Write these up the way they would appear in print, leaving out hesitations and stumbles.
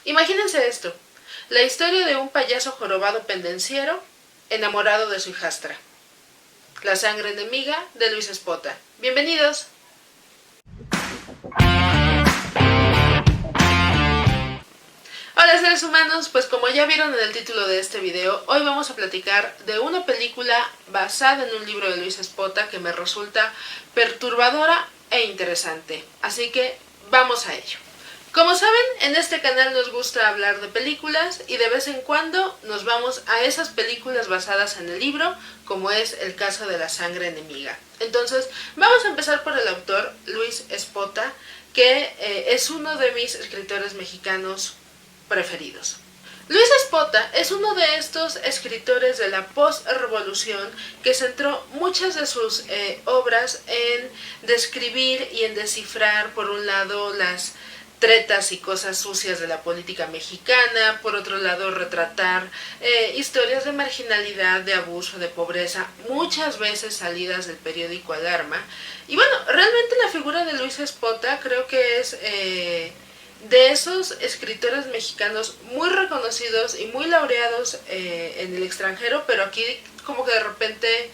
Imagínense esto, la historia de un payaso jorobado pendenciero enamorado de su hijastra. La sangre enemiga de Luis Espota. Bienvenidos. Hola seres humanos, pues como ya vieron en el título de este video, hoy vamos a platicar de una película basada en un libro de Luis Espota que me resulta perturbadora e interesante. Así que vamos a ello. Como saben, en este canal nos gusta hablar de películas y de vez en cuando nos vamos a esas películas basadas en el libro, como es el caso de La sangre enemiga. Entonces, vamos a empezar por el autor Luis Espota, que es uno de mis escritores mexicanos preferidos. Luis Espota es uno de estos escritores de la post-revolución que centró muchas de sus obras en describir y en descifrar, por un lado, las tretas y cosas sucias de la política mexicana, por otro lado retratar historias de marginalidad, de abuso, de pobreza, muchas veces salidas del periódico Alarma. Y bueno, realmente la figura de Luis Espota creo que es de esos escritores mexicanos muy reconocidos y muy laureados en el extranjero, pero aquí como que de repente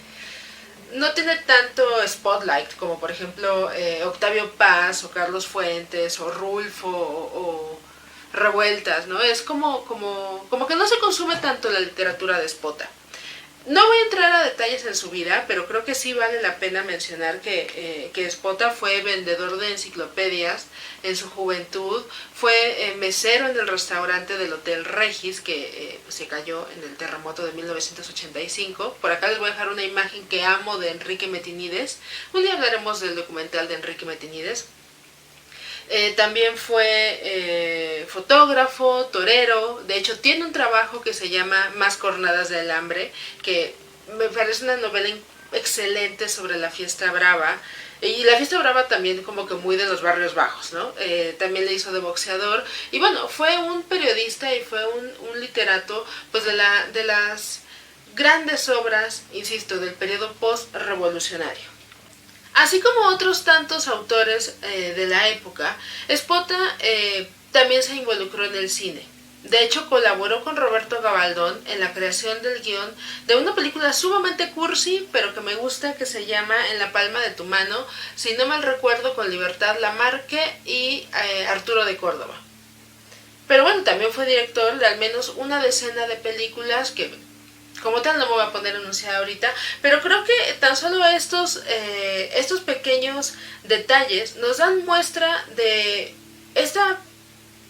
no tiene tanto spotlight como por ejemplo Octavio Paz o Carlos Fuentes o Rulfo o Revueltas, ¿no? Es como que no se consume tanto la literatura de Espota. No voy a entrar a detalles en su vida, pero creo que sí vale la pena mencionar que Espota fue vendedor de enciclopedias en su juventud, fue mesero en el restaurante del Hotel Regis, que pues se cayó en el terremoto de 1985. Por acá les voy a dejar una imagen que amo de Enrique Metinides. Un día hablaremos del documental de Enrique Metinides. También fue fotógrafo, torero. De hecho tiene un trabajo que se llama Más cornadas de alambre, que me parece una novela excelente sobre la fiesta brava. Y la fiesta brava también como que muy de los barrios bajos, ¿no? También le hizo de boxeador. Y bueno, fue un periodista y fue un literato pues de las grandes obras, insisto, del periodo post-revolucionario. Así como otros tantos autores de la época, Espota también se involucró en el cine. De hecho, colaboró con Roberto Gabaldón en la creación del guión de una película sumamente cursi, pero que me gusta, que se llama En la palma de tu mano, si no mal recuerdo, con Libertad Lamarque y Arturo de Córdoba. Pero bueno, también fue director de al menos una decena de películas que como tal no me voy a poner a anunciar ahorita, pero creo que tan solo estos pequeños detalles nos dan muestra de esta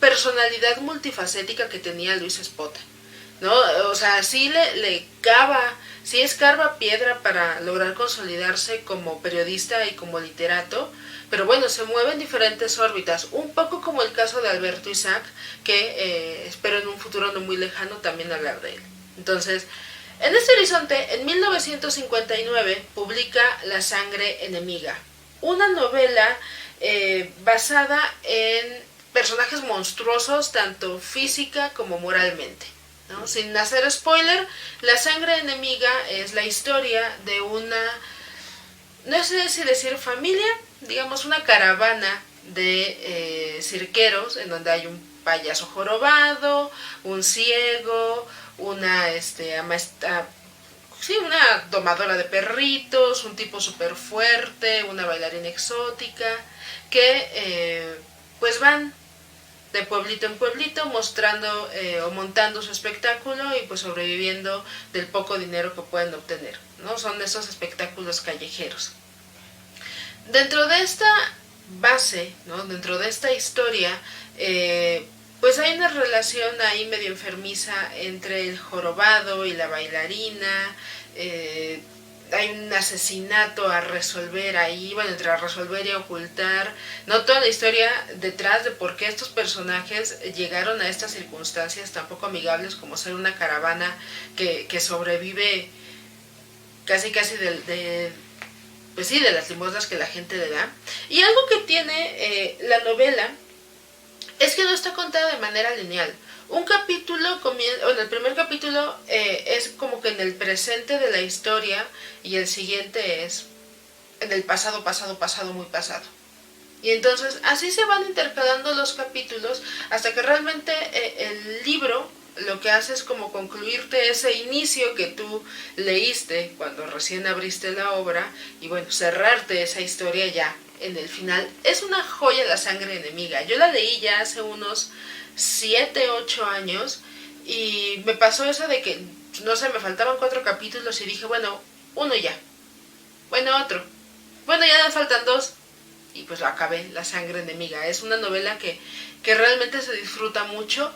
personalidad multifacética que tenía Luis Espota, ¿no? O sea, sí sí escarba piedra para lograr consolidarse como periodista y como literato, pero bueno, se mueve en diferentes órbitas, un poco como el caso de Alberto Isaac, que espero en un futuro no muy lejano también hablar de él. Entonces, en este horizonte, en 1959, publica La sangre enemiga, una novela basada en personajes monstruosos, tanto física como moralmente, ¿no? Sin hacer spoiler, La sangre enemiga es la historia de una, no sé si decir familia, digamos una caravana de cirqueros, en donde hay un payaso jorobado, un ciego, una una domadora de perritos, un tipo súper fuerte, una bailarina exótica, que pues van de pueblito en pueblito mostrando o montando su espectáculo y pues sobreviviendo del poco dinero que pueden obtener, ¿no? Son esos espectáculos callejeros. Dentro de esta base, ¿no? Dentro de esta historia, pues hay una relación ahí medio enfermiza entre el jorobado y la bailarina. Hay un asesinato a resolver ahí, bueno, entre a resolver y a ocultar, no toda la historia detrás de por qué estos personajes llegaron a estas circunstancias tan poco amigables como ser una caravana que sobrevive casi pues sí, de las limosnas que la gente le da. Y algo que tiene la novela es que no está contada de manera lineal. Un capítulo en el primer capítulo es como que en el presente de la historia y el siguiente es en el pasado, muy pasado. Y entonces así se van intercalando los capítulos hasta que realmente el libro lo que hace es como concluirte ese inicio que tú leíste cuando recién abriste la obra y bueno, cerrarte esa historia ya en el final. Es una joya La sangre enemiga. Yo la leí ya hace unos 7, 8 años y me pasó eso de que, no sé, me faltaban 4 capítulos y dije, bueno, uno ya, bueno, otro, bueno, ya me faltan 2 y pues lo acabé, La sangre enemiga. Es una novela que realmente se disfruta mucho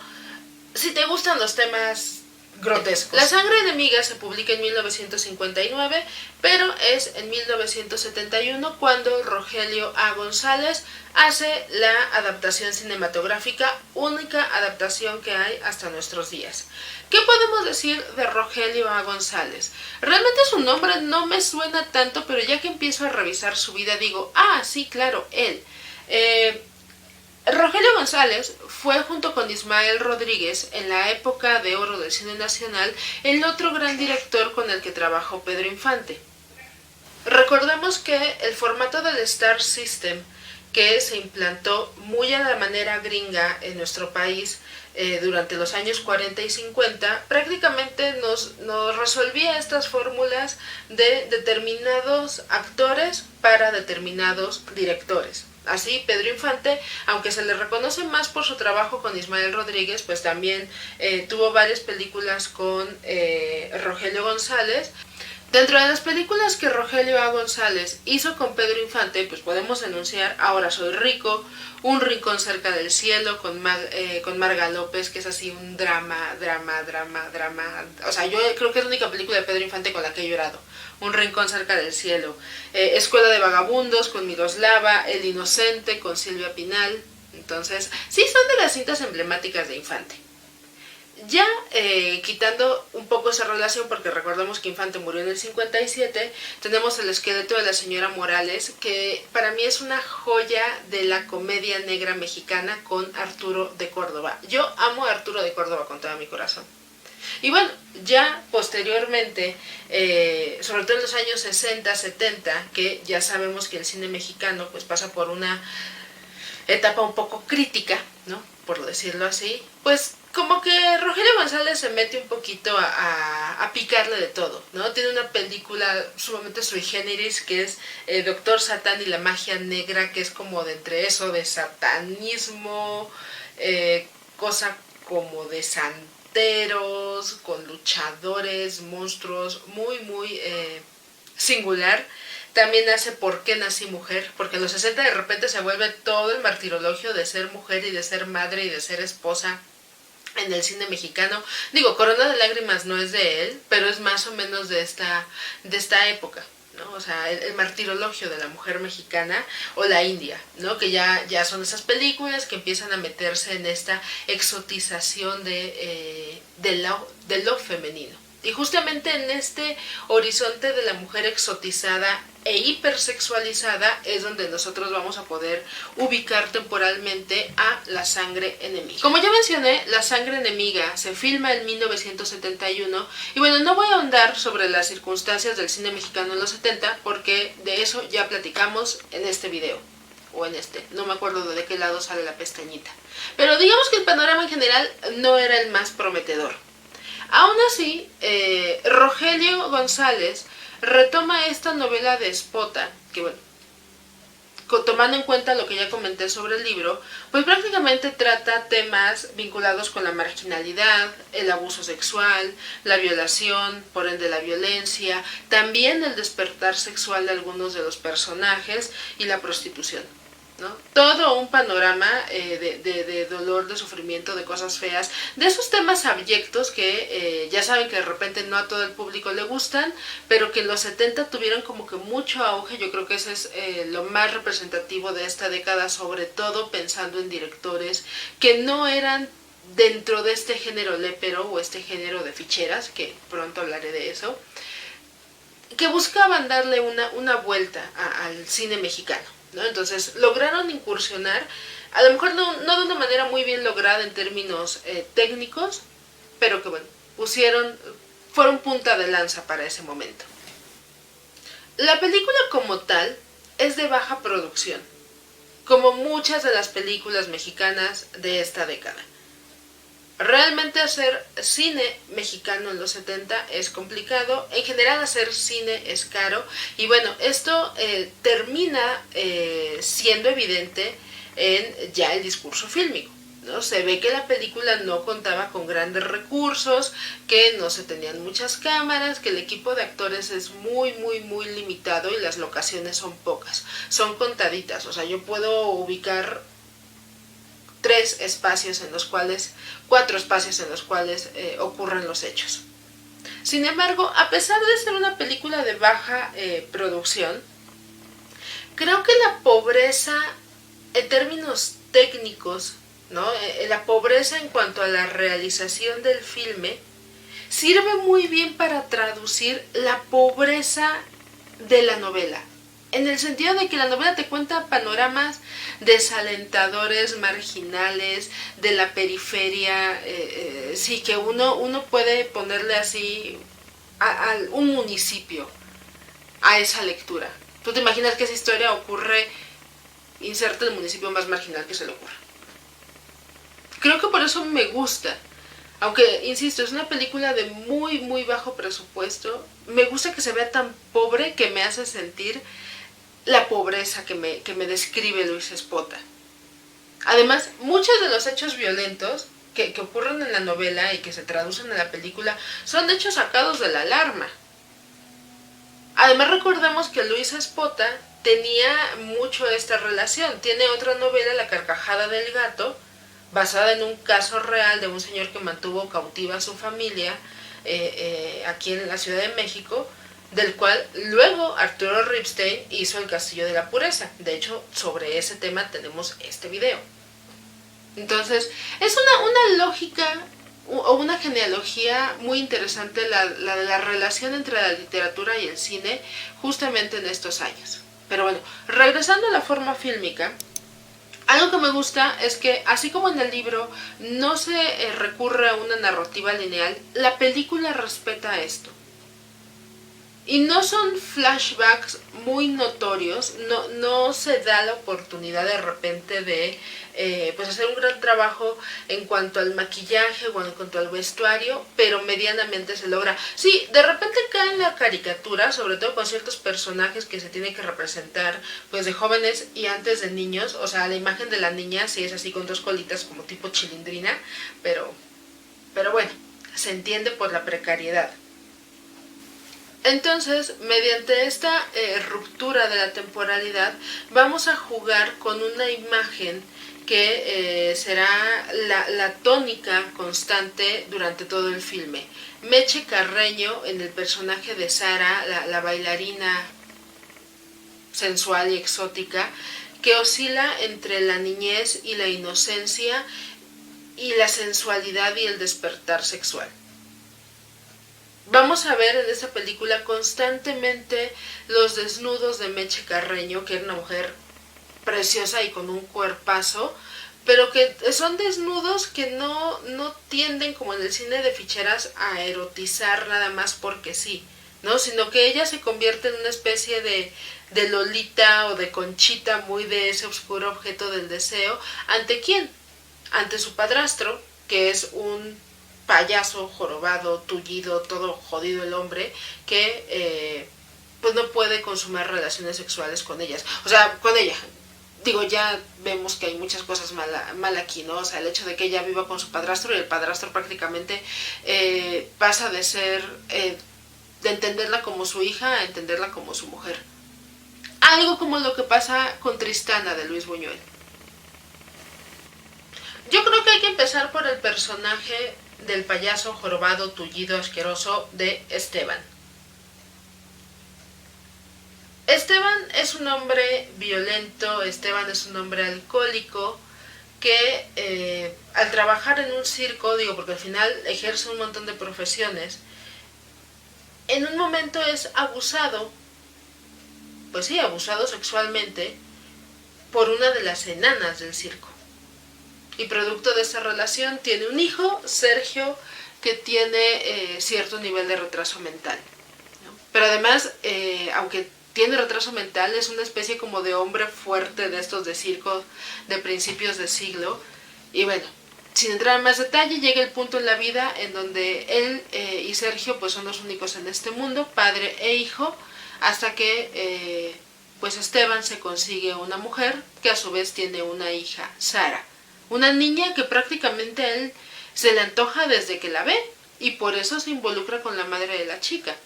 si te gustan los temas grotescos. La sangre enemiga se publica en 1959, pero es en 1971 cuando Rogelio A. González hace la adaptación cinematográfica, única adaptación que hay hasta nuestros días. ¿Qué podemos decir de Rogelio A. González? Realmente su nombre no me suena tanto, pero ya que empiezo a revisar su vida digo, ah, sí, claro, él. Rogelio González fue, junto con Ismael Rodríguez, en la época de oro del cine nacional, el otro gran director con el que trabajó Pedro Infante. Recordemos que el formato del Star System, que se implantó muy a la manera gringa en nuestro país durante los años 40 y 50, prácticamente nos resolvía estas fórmulas de determinados actores para determinados directores. Así, Pedro Infante, aunque se le reconoce más por su trabajo con Ismael Rodríguez, pues también tuvo varias películas con Rogelio González. Dentro de las películas que Rogelio A. González hizo con Pedro Infante, pues podemos enunciar Ahora soy rico, Un rincón cerca del cielo con Marga López, que es así un drama. O sea, yo creo que es la única película de Pedro Infante con la que he llorado. Un rincón cerca del cielo. Escuela de vagabundos con Miroslava, El inocente con Silvia Pinal. Entonces, sí son de las cintas emblemáticas de Infante. Ya quitando un poco esa relación, porque recordemos que Infante murió en el 57, tenemos El esqueleto de la señora Morales, que para mí es una joya de la comedia negra mexicana con Arturo de Córdoba. Yo amo a Arturo de Córdoba con todo mi corazón. Y bueno, ya posteriormente, sobre todo en los años 60, 70, que ya sabemos que el cine mexicano pues pasa por una etapa un poco crítica, ¿no? Por decirlo así, pues como que Rogelio González se mete un poquito a picarle de todo, ¿no? Tiene una película sumamente sui generis que es Doctor Satán y la magia negra, que es como de entre eso de satanismo, cosa como de santeros, con luchadores, monstruos, muy singular. También hace ¿Por qué nací mujer? Porque en los 60 de repente se vuelve todo el martirologio de ser mujer y de ser madre y de ser esposa en el cine mexicano. Digo, Corona de lágrimas no es de él, pero es más o menos de esta época, ¿no? O sea, el martirologio de la mujer mexicana o la india, ¿no? Que ya son esas películas que empiezan a meterse en esta exotización de lo femenino. Y justamente en este horizonte de la mujer exotizada e hipersexualizada es donde nosotros vamos a poder ubicar temporalmente a La sangre enemiga. Como ya mencioné, La sangre enemiga se filma en 1971 y bueno, no voy a ahondar sobre las circunstancias del cine mexicano en los 70 porque de eso ya platicamos en este video. O en este, no me acuerdo de qué lado sale la pestañita. Pero digamos que el panorama en general no era el más prometedor. Aún así, Rogelio González retoma esta novela despota, que bueno, tomando en cuenta lo que ya comenté sobre el libro, pues prácticamente trata temas vinculados con la marginalidad, el abuso sexual, la violación, por ende la violencia, también el despertar sexual de algunos de los personajes y la prostitución, ¿no? Todo un panorama de dolor, de sufrimiento, de cosas feas, de esos temas abyectos que ya saben que de repente no a todo el público le gustan, pero que en los 70 tuvieron como que mucho auge. Yo creo que ese es lo más representativo de esta década, sobre todo pensando en directores que no eran dentro de este género lépero o este género de ficheras, que pronto hablaré de eso, que buscaban darle una vuelta al cine mexicano, ¿no? Entonces lograron incursionar, a lo mejor no de una manera muy bien lograda en términos técnicos, pero que bueno, fueron punta de lanza para ese momento. La película como tal es de baja producción. como muchas de las películas mexicanas de esta década. Realmente hacer cine mexicano en los 70 es complicado, en general hacer cine es caro, y bueno, esto termina siendo evidente en ya el discurso fílmico, ¿no? Se ve que la película no contaba con grandes recursos, que no se tenían muchas cámaras, que el equipo de actores es muy limitado y las locaciones son pocas, son contaditas. O sea, yo puedo ubicar 4 espacios en los cuales ocurren los hechos. Sin embargo, a pesar de ser una película de baja producción, creo que la pobreza en términos técnicos, ¿no? La pobreza en cuanto a la realización del filme sirve muy bien para traducir la pobreza de la novela, en el sentido de que la novela te cuenta panoramas desalentadores, marginales, de la periferia, sí, que uno puede ponerle así a un municipio a esa lectura. Tú te imaginas que esa historia ocurre, inserta el municipio más marginal que se le ocurra. Creo que por eso me gusta. Aunque, insisto, es una película de muy bajo presupuesto, me gusta que se vea tan pobre que me hace sentir la pobreza que me describe Luis Espota. Además, muchos de los hechos violentos que ocurren en la novela y que se traducen en la película son hechos sacados de la alarma. Además, recordemos que Luis Espota tenía mucho esta relación. Tiene otra novela, La carcajada del gato, basada en un caso real de un señor que mantuvo cautiva a su familia aquí en la Ciudad de México, del cual luego Arturo Ripstein hizo El castillo de la pureza. De hecho, sobre ese tema tenemos este video. Entonces, es una lógica o una genealogía muy interesante la de la relación entre la literatura y el cine justamente en estos años. Pero bueno, regresando a la forma fílmica, algo que me gusta es que, así como en el libro no se recurre a una narrativa lineal, la película respeta esto. Y no son flashbacks muy notorios, no se da la oportunidad de repente de pues hacer un gran trabajo en cuanto al maquillaje o en cuanto al vestuario, pero medianamente se logra. Sí, de repente cae en la caricatura, sobre todo con ciertos personajes que se tienen que representar pues de jóvenes y antes de niños. O sea, la imagen de la niña sí es así con 2 colitas como tipo Chilindrina, pero bueno, se entiende por la precariedad. Entonces, mediante esta ruptura de la temporalidad, vamos a jugar con una imagen que será la tónica constante durante todo el filme. Meche Carreño, en el personaje de Sara, la bailarina sensual y exótica, que oscila entre la niñez y la inocencia y la sensualidad y el despertar sexual. Vamos a ver en esta película constantemente los desnudos de Meche Carreño, que era una mujer preciosa y con un cuerpazo, pero que son desnudos que no tienden, como en el cine de ficheras, a erotizar nada más porque sí, ¿no? Sino que ella se convierte en una especie de Lolita o de Conchita, muy de ese oscuro objeto del deseo. ¿Ante quién? Ante su padrastro, que es un payaso, jorobado, tullido, todo jodido el hombre, que pues no puede consumar relaciones sexuales con ellas. O sea, con ella. Digo, ya vemos que hay muchas cosas mal aquí, ¿no? O sea, el hecho de que ella viva con su padrastro y el padrastro prácticamente pasa de ser, de entenderla como su hija a entenderla como su mujer. Algo como lo que pasa con Tristana de Luis Buñuel. Yo creo que hay que empezar por el personaje del payaso jorobado, tullido, asqueroso de Esteban. Esteban es un hombre violento, Esteban es un hombre alcohólico que al trabajar en un circo, digo porque al final ejerce un montón de profesiones, en un momento es abusado, pues sí, abusado sexualmente por una de las enanas del circo. Y producto de esa relación tiene un hijo, Sergio, que tiene cierto nivel de retraso mental, ¿no? Pero además, aunque tiene retraso mental, es una especie como de hombre fuerte de estos de circo de principios de siglo. Y bueno, sin entrar en más detalle, llega el punto en la vida en donde él y Sergio pues son los únicos en este mundo, padre e hijo, hasta que pues Esteban se consigue una mujer que a su vez tiene una hija, Sara, una niña que prácticamente a él se le antoja desde que la ve y por eso se involucra con la madre de la chica.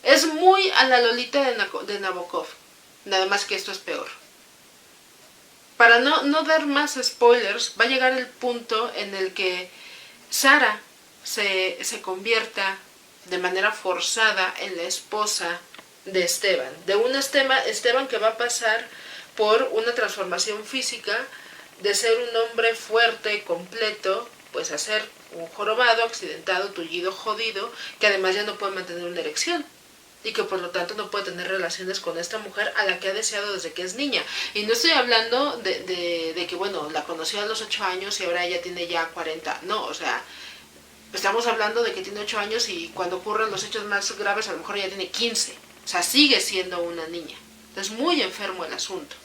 Es muy a la Lolita de Nabokov, nada más que esto es peor. Para no dar más spoilers, va a llegar el punto en el que Sara se convierta de manera forzada en la esposa de Esteban. De un Esteban que va a pasar por una transformación física de ser un hombre fuerte, completo, pues a ser un jorobado, accidentado, tullido, jodido, que además ya no puede mantener una erección. Y que por lo tanto no puede tener relaciones con esta mujer a la que ha deseado desde que es niña. Y no estoy hablando de que, bueno, la conoció a los 8 años y ahora ella tiene ya 40. No, o sea, estamos hablando de que tiene 8 años y cuando ocurren los hechos más graves a lo mejor ella tiene 15. O sea, sigue siendo una niña. Es muy enfermo el asunto.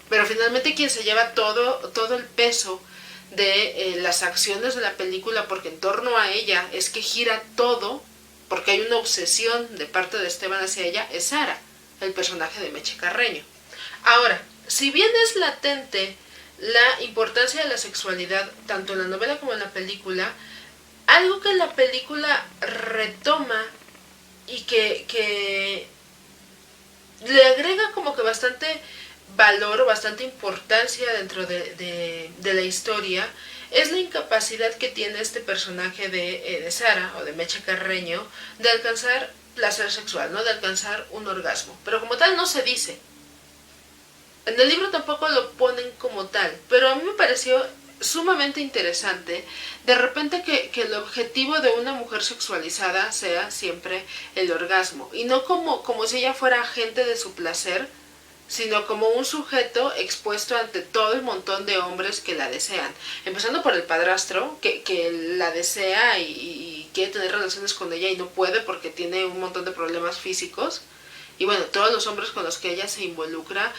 Pero finalmente quien se lleva todo el peso de las acciones de la película, porque en torno a ella es que gira todo, porque hay una obsesión de parte de Esteban hacia ella, es Sara, el personaje de Meche Carreño. Ahora, si bien es latente la importancia de la sexualidad, tanto en la novela como en la película, algo que la película retoma y que le agrega como que bastante valor o bastante importancia dentro de la historia, es la incapacidad que tiene este personaje de Sara o de Meche Carreño de alcanzar placer sexual, ¿no? De alcanzar un orgasmo. Pero como tal no se dice. En el libro tampoco lo ponen como tal, pero a mí me pareció sumamente interesante de repente que el objetivo de una mujer sexualizada sea siempre el orgasmo, y no como si ella fuera agente de su placer, sino como un sujeto expuesto ante todo el montón de hombres que la desean. Empezando por el padrastro, que la desea y quiere tener relaciones con ella y no puede porque tiene un montón de problemas físicos. Y bueno, todos los hombres con los que ella se involucra,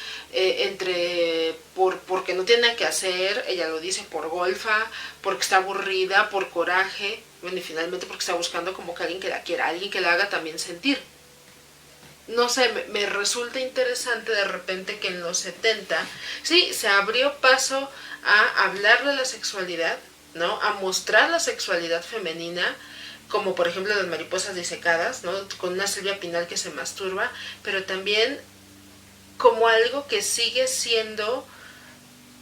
porque no tiene nada que hacer, ella lo dice, por golfa, porque está aburrida, por coraje, bueno, y finalmente porque está buscando como que alguien que la quiera, alguien que la haga también sentir. No sé, me resulta interesante de repente que en los 70 sí se abrió paso a hablar de la sexualidad, ¿no? A mostrar la sexualidad femenina, como por ejemplo las mariposas disecadas, ¿no? Con una Silvia Pinal que se masturba, pero también como algo que sigue siendo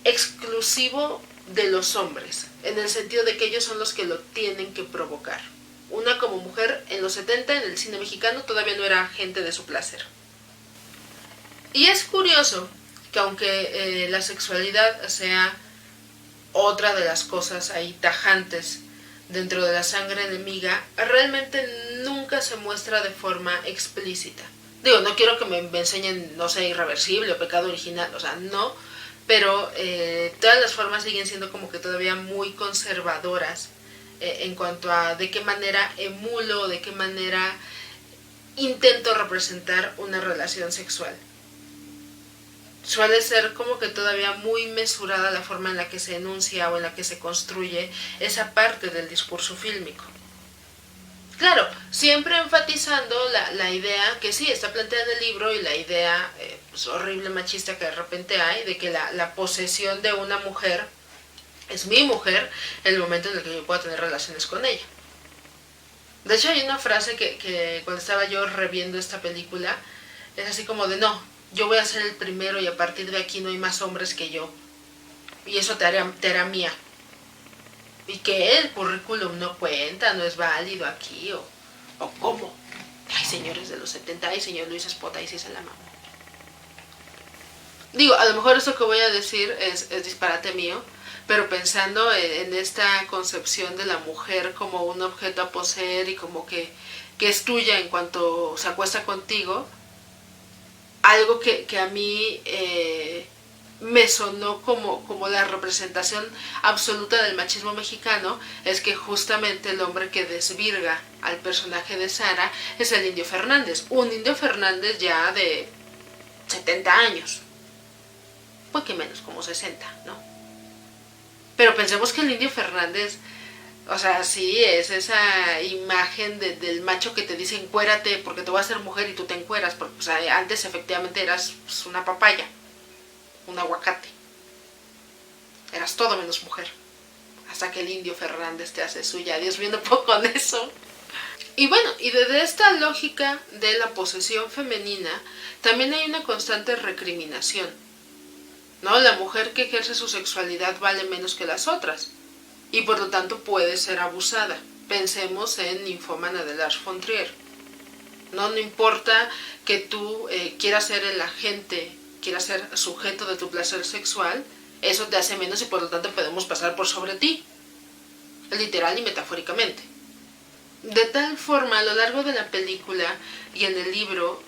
exclusivo de los hombres, en el sentido de que ellos son los que lo tienen que provocar. Una como mujer en los 70 en el cine mexicano todavía no era agente de su placer. Y es curioso que aunque la sexualidad sea otra de las cosas ahí tajantes dentro de la sangre enemiga, realmente nunca se muestra de forma explícita. Digo, no quiero que me enseñen, no sé, irreversible o pecado original, o sea, no, pero todas las formas siguen siendo como que todavía muy conservadoras en cuanto a de qué manera emulo, de qué manera intento representar una relación sexual. Suele ser como que todavía muy mesurada la forma en la que se enuncia o en la que se construye esa parte del discurso fílmico. Claro, siempre enfatizando la idea que sí está planteada en el libro y la idea pues, horrible machista que de repente hay de que la posesión de una mujer es mi mujer en el momento en el que yo pueda tener relaciones con ella. De hecho hay una frase que cuando estaba yo reviendo esta película es así como de no, yo voy a ser el primero y a partir de aquí no hay más hombres que yo y eso te hará mía, y que el currículum no cuenta, no es válido aquí o cómo. Ay, señores de los 70, ay, señor Luis Espota, ahí sí se la mamó. Digo, a lo mejor eso que voy a decir es disparate mío, pero pensando en esta concepción de la mujer como un objeto a poseer y como que es tuya en cuanto se acuesta contigo, algo que a mí me sonó como la representación absoluta del machismo mexicano, es que justamente el hombre que desvirga al personaje de Sara es el Indio Fernández, un Indio Fernández ya de 70 años, pues que menos, como 60, ¿no? Pero pensemos que el Indio Fernández, o sea, sí, es esa imagen del macho que te dice encuérate porque te voy a hacer mujer y tú te encueras, porque o sea, antes efectivamente eras pues, una papaya, un aguacate. Eras todo menos mujer. Hasta que el Indio Fernández te hace suya. Dios mío, no puedo con eso. Y bueno, y desde esta lógica de la posesión femenina, también hay una constante recriminación, ¿no? La mujer que ejerce su sexualidad vale menos que las otras, y por lo tanto puede ser abusada. Pensemos en Ninfómana de Lars von Trier. No importa que tú quieras ser el agente, quieras ser sujeto de tu placer sexual, eso te hace menos y por lo tanto podemos pasar por sobre ti, literal y metafóricamente. De tal forma, a lo largo de la película y en el libro,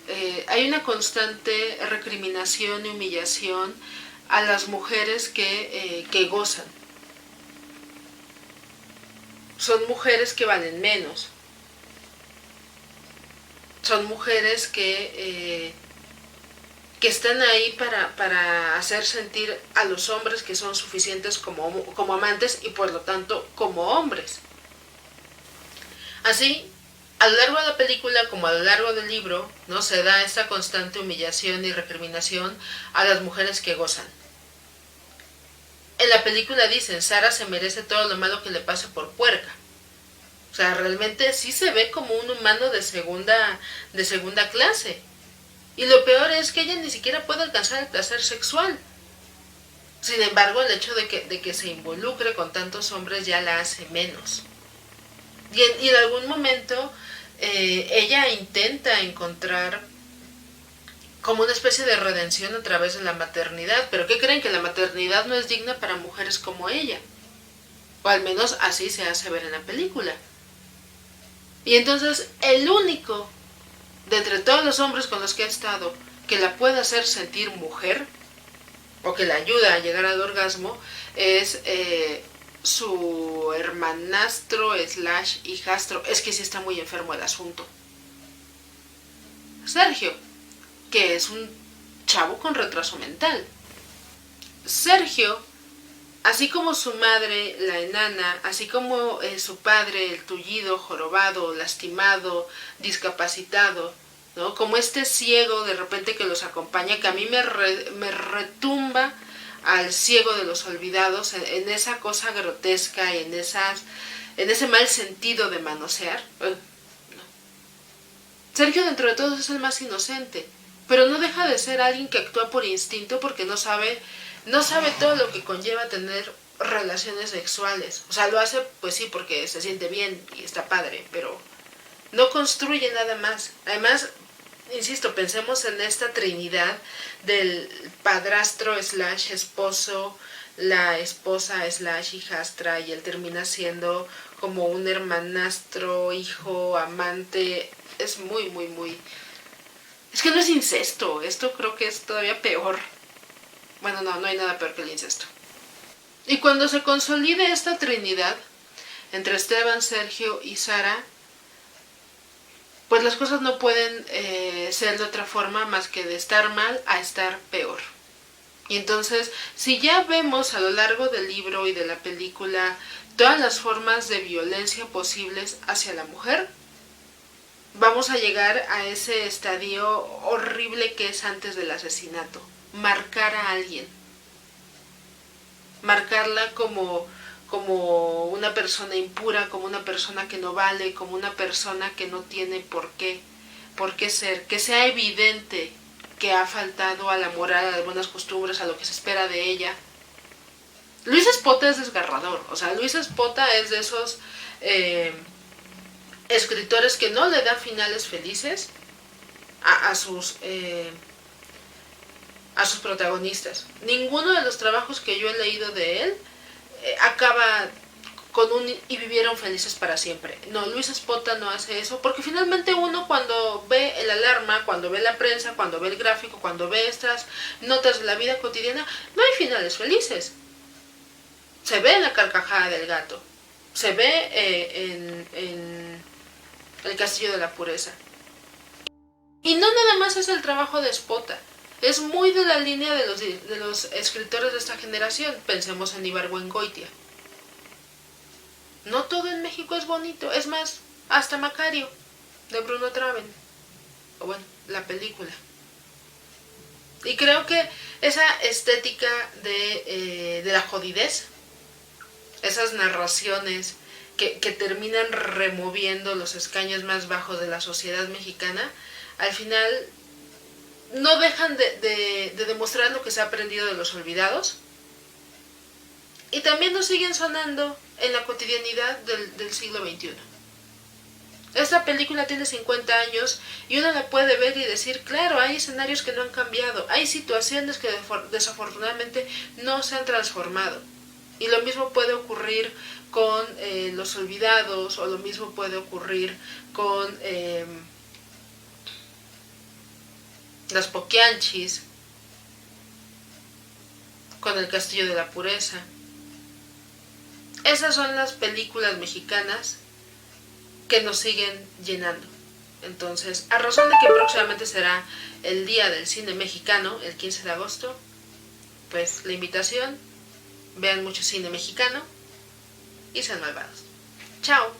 hay una constante recriminación y humillación a las mujeres que gozan. Son mujeres que valen menos. Son mujeres que están ahí para hacer sentir a los hombres que son suficientes como amantes y por lo tanto como hombres. Así, a lo largo de la película como a lo largo del libro, ¿no? Se da esta constante humillación y recriminación a las mujeres que gozan. En la película dicen, Sara se merece todo lo malo que le pase por puerca. O sea, realmente sí se ve como un humano de segunda clase. Y lo peor es que ella ni siquiera puede alcanzar el placer sexual. Sin embargo, el hecho de que se involucre con tantos hombres ya la hace menos. Y en algún momento ella intenta encontrar como una especie de redención a través de la maternidad. ¿Pero qué creen? Que la maternidad no es digna para mujeres como ella. O al menos así se hace ver en la película. Y entonces el único de entre todos los hombres con los que ha estado que la puede hacer sentir mujer o que la ayuda a llegar al orgasmo es su hermanastro / hijastro. Es que sí está muy enfermo el asunto. Sergio, que es un chavo con retraso mental. Sergio, así como su madre, la enana, así como su padre, el tullido, jorobado, lastimado, discapacitado, ¿no? Como este ciego de repente que los acompaña, que a mí me retumba al ciego de los olvidados, en esa cosa grotesca, en ese mal sentido de manosear. No. Sergio dentro de todos es el más inocente, pero no deja de ser alguien que actúa por instinto porque no sabe todo lo que conlleva tener relaciones sexuales. O sea, lo hace pues sí porque se siente bien y está padre, pero no construye nada más. Además, insisto, pensemos en esta trinidad del padrastro / esposo, la esposa / hijastra, y él termina siendo como un hermanastro, hijo, amante. Es muy, muy, muy... Es que no es incesto, esto creo que es todavía peor. Bueno, no hay nada peor que el incesto. Y cuando se consolide esta trinidad entre Esteban, Sergio y Sara, pues las cosas no pueden ser de otra forma más que de estar mal a estar peor. Y entonces, si ya vemos a lo largo del libro y de la película todas las formas de violencia posibles hacia la mujer, vamos a llegar a ese estadio horrible que es antes del asesinato. Marcar a alguien. Marcarla como una persona impura, como una persona que no vale, como una persona que no tiene por qué ser, que sea evidente que ha faltado a la moral, a las buenas costumbres, a lo que se espera de ella. Luis Espota es desgarrador, o sea, Luis Espota es de esos escritores que no le da finales felices a sus protagonistas. Ninguno de los trabajos que yo he leído de él acaba y vivieron felices para siempre. No, Luis Espota no hace eso, porque finalmente uno cuando ve el alarma, cuando ve la prensa, cuando ve el gráfico, cuando ve estas notas de la vida cotidiana, no hay finales felices. Se ve en la carcajada del gato, se ve en el castillo de la pureza. Y no nada más es el trabajo de Espota, es muy de la línea de los escritores de esta generación. Pensemos en Ibargüengoitia. No todo en México es bonito, es más, hasta Macario, de Bruno Traven, o bueno, la película. Y creo que esa estética de la jodidez, esas narraciones que terminan removiendo los escaños más bajos de la sociedad mexicana, al final no dejan de demostrar lo que se ha aprendido de los olvidados, y también nos siguen sonando en la cotidianidad del siglo XXI. Esta película tiene 50 años y uno la puede ver y decir, claro, hay escenarios que no han cambiado, hay situaciones que desafortunadamente no se han transformado. Y lo mismo puede ocurrir con Los Olvidados, o lo mismo puede ocurrir con Las Poquianchis, con El Castillo de la Pureza. Esas son las películas mexicanas que nos siguen llenando. Entonces, a razón de que próximamente será el Día del Cine Mexicano, el 15 de agosto, pues la invitación, vean mucho cine mexicano y sean malvados. Chao.